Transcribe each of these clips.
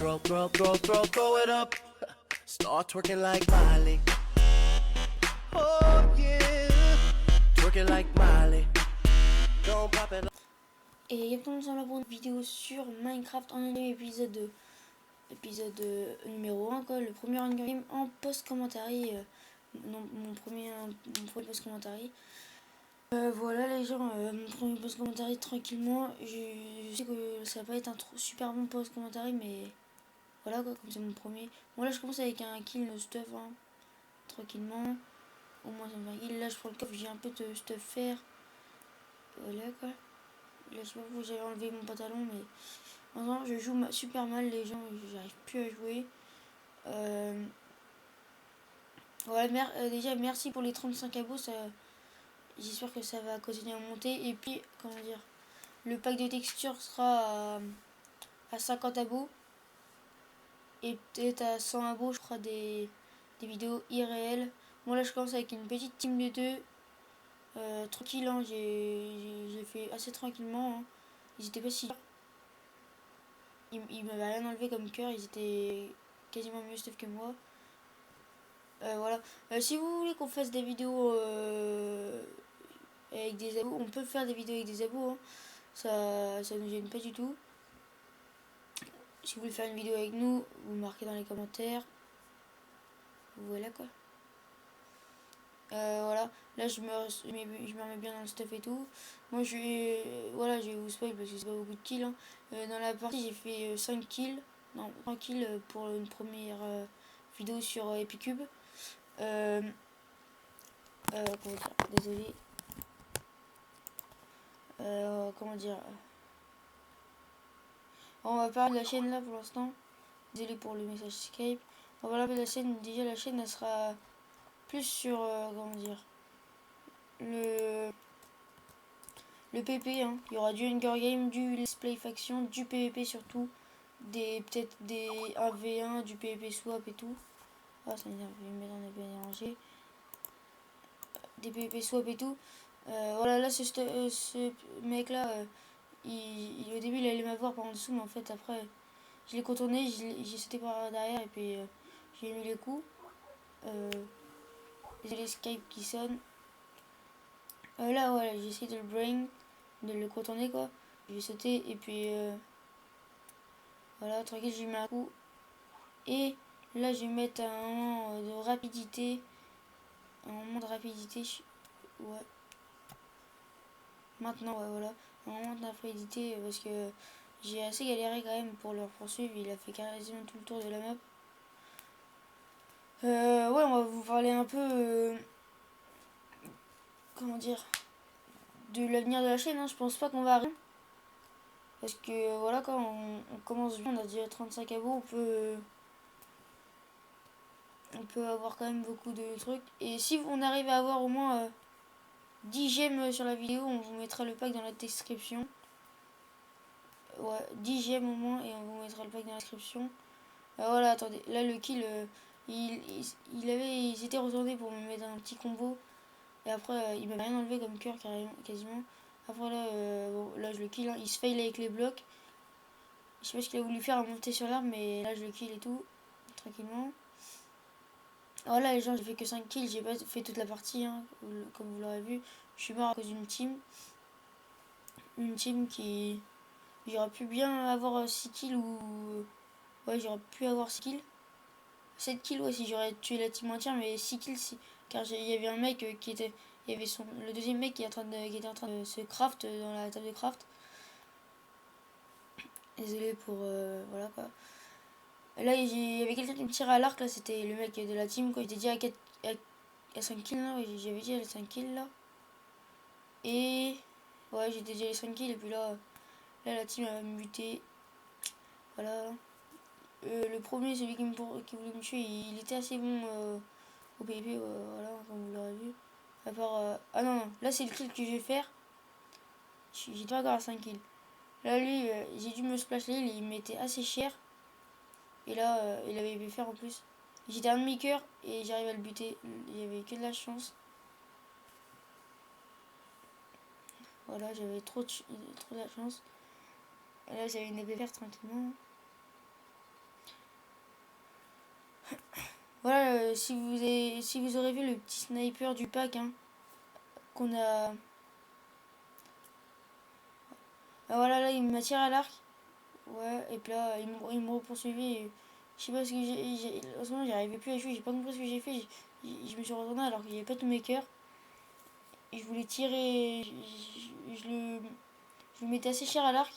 Throw it up. Start twerking like Miley. Oh yeah. Twerking like Miley. Don't pop it. Et bienvenue nous sommes là pour une vidéo sur Minecraft en un épisode numéro 1 quoi, le premier Hunger Game en post-commentary, mon premier post-commentary. Voilà les gens, mon premier post-commentary tranquillement. Je sais que ça va pas être un super bon post-commentary, mais voilà quoi, comme c'est mon premier. Bon là je commence avec un kill no stuff hein, tranquillement. Au moins ça me fait un kill. Là je prends le coffre, j'ai un peu de stuff faire. Voilà quoi. Là je sais pas pourquoi j'avais enlevé mon pantalon, mais maintenant je joue super mal les gens, j'arrive plus à jouer. Voilà, déjà merci pour les 35 abos, j'espère que ça va continuer à monter. Et puis comment dire, le pack de textures sera à 50 abos. Et peut-être à 100 abos je ferai des vidéos irréelles. Bon là je commence avec une petite team de 2. Tranquille hein, j'ai fait assez tranquillement hein. Ils étaient pas si... Ils m'avaient rien enlevé comme cœur, ils étaient quasiment mieux stuff que moi. Voilà. Si vous voulez qu'on fasse des vidéos avec des abos, on peut faire des vidéos avec des abos. Hein. Ça nous gêne pas du tout. Si vous voulez faire une vidéo avec nous, vous marquez dans les commentaires. Voilà quoi. Voilà. Là je me remets bien dans le stuff et tout. Moi je vais vous spoil parce que c'est pas beaucoup de kills. Hein. Dans la partie j'ai fait 5 kills. Non, 3 kills pour une première vidéo sur Epicube. Comment dire, désolé. Comment dire. On va parler de la chaîne là pour l'instant. Désolé pour le message Skype. On va parler de la chaîne. Déjà la chaîne elle sera plus sur comment dire, le PP hein. Il y aura du Hunger Game, du Let's Play Faction, du PVP surtout, peut-être des 1v1, du PVP swap et tout. Ah ça m'énerve, je vais me mettre en épée dérangé. Des PVP swap et tout. Voilà là ce mec là au début il allait m'avoir par en dessous, mais en fait après je l'ai contourné, j'ai sauté par derrière et puis j'ai mis les coups. Désolé Skype qui sonne. Là voilà, j'ai essayé de le brain, de le contourner quoi. J'ai sauté et puis voilà, tranquille, j'ai mis un coup. Et là je vais mettre un moment de rapidité. Ouais. Maintenant ouais, voilà. Un moment de rapidité parce que j'ai assez galéré quand même pour le poursuivre. Il a fait quasiment tout le tour de la map. Ouais, on va vous parler un peu comment dire, de l'avenir de la chaîne. Hein. Je pense pas qu'on va rien. Parce que voilà, quand on commence bien, on a déjà 35 abos, on peut avoir quand même beaucoup de trucs. Et si on arrive à avoir au moins 10 j'aime sur la vidéo, on vous mettra le pack dans la description. Ouais, 10 j'aime au moins et on vous mettra le pack dans la description. Voilà, attendez, là le kill, ils étaient retournés pour me mettre un petit combo. Et après, il m'a rien enlevé comme cœur quasiment. Après là, bon, là je le kill, hein. Il se fail avec les blocs. Je sais pas ce qu'il a voulu faire à monter sur l'arbre, mais là je le kill et tout, tranquillement. Voilà les gens, j'ai fait que 5 kills, j'ai pas fait toute la partie, hein, comme vous l'aurez vu. Je suis mort à cause d'une team. Une team qui... J'aurais pu bien avoir 6 kills ou... Ouais, j'aurais pu avoir 6 kills. 7 kills, ouais, si j'aurais tué la team entière, mais 6 kills, si... Car il y avait un mec qui était... Il y avait le deuxième mec qui était en train de se craft dans la table de craft. Désolé pour... voilà quoi. Là, il y avait quelqu'un qui me tirait à l'arc, là, c'était le mec de la team, quoi. J'étais déjà à 5 kills, là, ouais, j'avais déjà les 5 kills, là. Et... Ouais, j'étais déjà les 5 kills, et puis là, la team a muté. Voilà. Le premier, celui qui voulait me tuer, il était assez bon au PvP, voilà, comme vous l'aurez vu. À part... Ah non, non, là, c'est le kill que je vais faire. J'étais pas encore à 5 kills. Là, lui, j'ai dû me splash l'île, il m'était assez cher. Et là, il avait pu faire en plus. J'étais un demi-coeur et j'arrive à le buter. Il y avait que de la chance. Voilà, j'avais trop de la chance. Et là, j'avais une épée verte tranquillement. Voilà, si vous aurez vu le petit sniper du pack, hein, qu'on a... Ah, voilà, là, il m'a tiré à l'arc. Ouais, et puis là, il me poursuivait. Je sais pas ce que en ce moment, j'arrivais plus à jouer. J'ai pas compris ce que j'ai fait. Je me suis retourné alors qu'il n'y avait pas tous mes cœurs. Et je voulais tirer. Je le mettais assez cher à l'arc.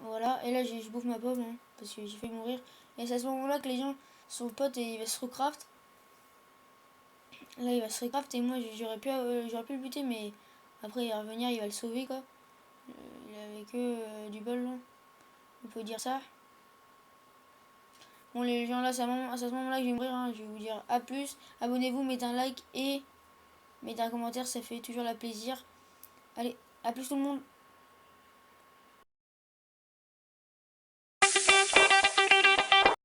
Voilà, et là, je bouffe ma pomme, hein, parce que j'ai fait mourir. Et c'est à ce moment-là que les gens sont potes et il va se recraft. Là, il va se recraft et moi, j'aurais pu le buter, mais après, il va revenir, il va le sauver, quoi. Il avait que du bol, là. On peut dire ça. Bon, les gens là, c'est à ce moment-là que je vais mourir, hein. Je vais vous dire à plus. Abonnez-vous, mettez un like et mettez un commentaire, ça fait toujours la plaisir. Allez, à plus tout le monde.